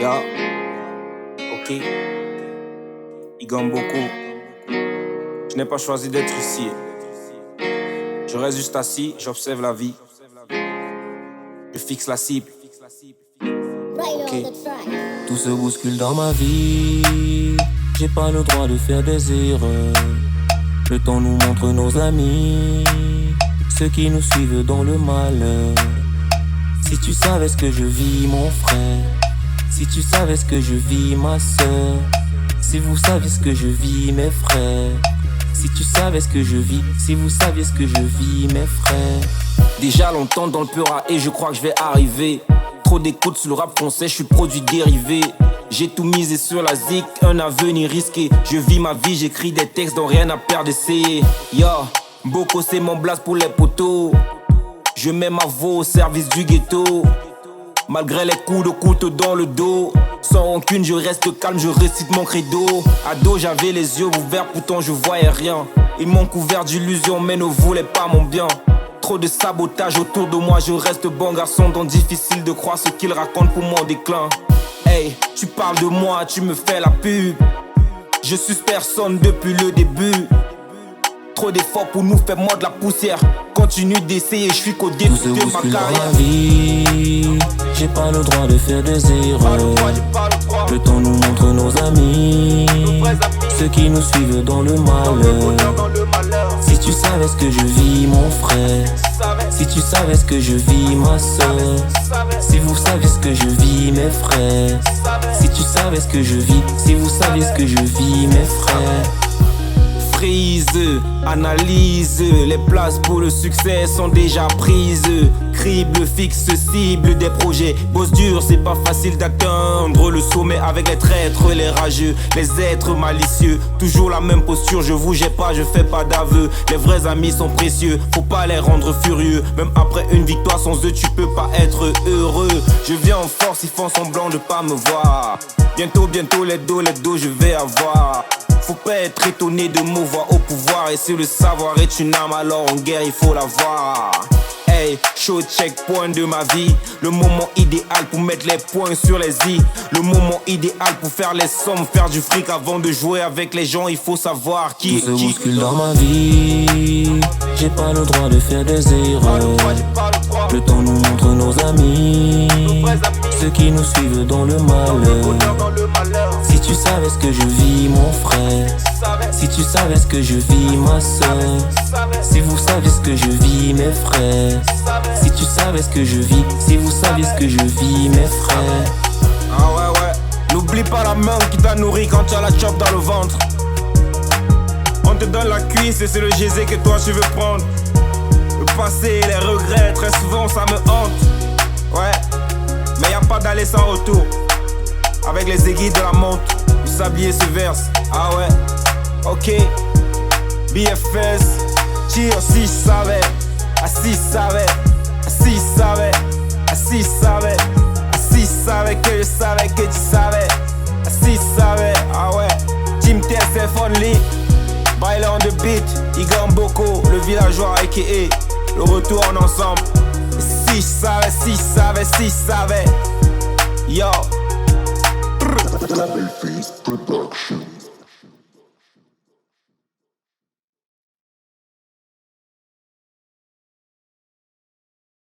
Ya, ok, il gagne beaucoup. Je n'ai pas choisi d'être ici. Je reste juste assis, j'observe la vie. Je fixe la cible. Ok. Tout se bouscule dans ma vie. J'ai pas le droit de faire des erreurs. Le temps nous montre nos amis, ceux qui nous suivent dans le malheur. Si tu savais ce que je vis, mon frère, si tu savais ce que je vis, ma soeur, si vous saviez ce que je vis, mes frères, si tu savais ce que je vis, si vous saviez ce que je vis, mes frères. Déjà longtemps dans le pur et je crois que je vais arriver. Trop d'écoute sur le rap français, je suis produit dérivé. J'ai tout misé sur la zik, un avenir risqué. Je vis ma vie, j'écris des textes dont rien à perdre d'essayer. Yo, Boko c'est mon blast pour les poteaux. Je mets ma voix au service du ghetto. Malgré les coups de couteau dans le dos, sans rancune je reste calme, je récite mon credo. Ado j'avais les yeux ouverts, pourtant je voyais rien. Ils m'ont couvert d'illusions mais ne voulaient pas mon bien. Trop de sabotage autour de moi, je reste bon garçon, donc difficile de croire ce qu'ils racontent pour mon déclin. Hey, tu parles de moi, tu me fais la pub. Je suis personne depuis le début. Trop d'efforts pour nous faire mordre la poussière. Continue d'essayer, je suis qu'au début de ma carrière. J'ai pas le droit de faire des erreurs. Le temps nous montre nos amis, ceux qui nous suivent dans le malheur. Si tu savais ce que je vis, mon frère, si tu savais ce que je vis, ma soeur, si vous saviez ce que je vis, mes frères, si tu savais ce que je vis, si vous saviez ce que je vis, mes frères. Frise, analyse, les places pour le succès sont déjà prises. Crible, fixe, cible des projets. Bosse dur, c'est pas facile d'atteindre le sommet avec les traîtres, les rageux, les êtres malicieux. Toujours la même posture, je vous jette pas, je fais pas d'aveu. Les vrais amis sont précieux, faut pas les rendre furieux. Même après une victoire sans eux, tu peux pas être heureux. Je viens en force, ils font semblant de pas me voir. Bientôt, les dos, je vais avoir. Faut pas être étonné de m'avoir au pouvoir. Et si le savoir est une arme, alors en guerre il faut l'avoir. Hey, show checkpoint de ma vie. Le moment idéal pour mettre les points sur les i. Le moment idéal pour faire les sommes, faire du fric. Avant de jouer avec les gens, il faut savoir qui tout se bouscule dans ma vie. J'ai pas le droit de faire des erreurs. Le temps nous montre nos amis, ceux qui nous suivent dans le malheur. Si tu savais ce que je vis, mon frère, si tu savais ce que je vis, ma soeur, si vous saviez ce que je vis, mes frères, si tu savais ce que je vis, si vous saviez ce que je vis, mes frères. Ah ouais, n'oublie pas la main qui t'a nourri quand tu as la chop dans le ventre. On te donne la cuisse et c'est le gésé que toi tu veux prendre. Le passé et les regrets, très souvent ça me hante. Ouais, mais y a pas d'aller sans retour. Avec les aiguilles de la montre, le sablier se verse. Ah ouais, ok. BFS, cheer si je savais. Ah si je savais, ah si je savais, ah si je savais, ah si je savais que je savais que tu savais. Ah si je savais, ah ouais. Team TSF only, baile on the beat, Igan Boko, le villageois aka. Le retour en ensemble. Si je savais, si je savais, si je savais. Yo. Double Face Production.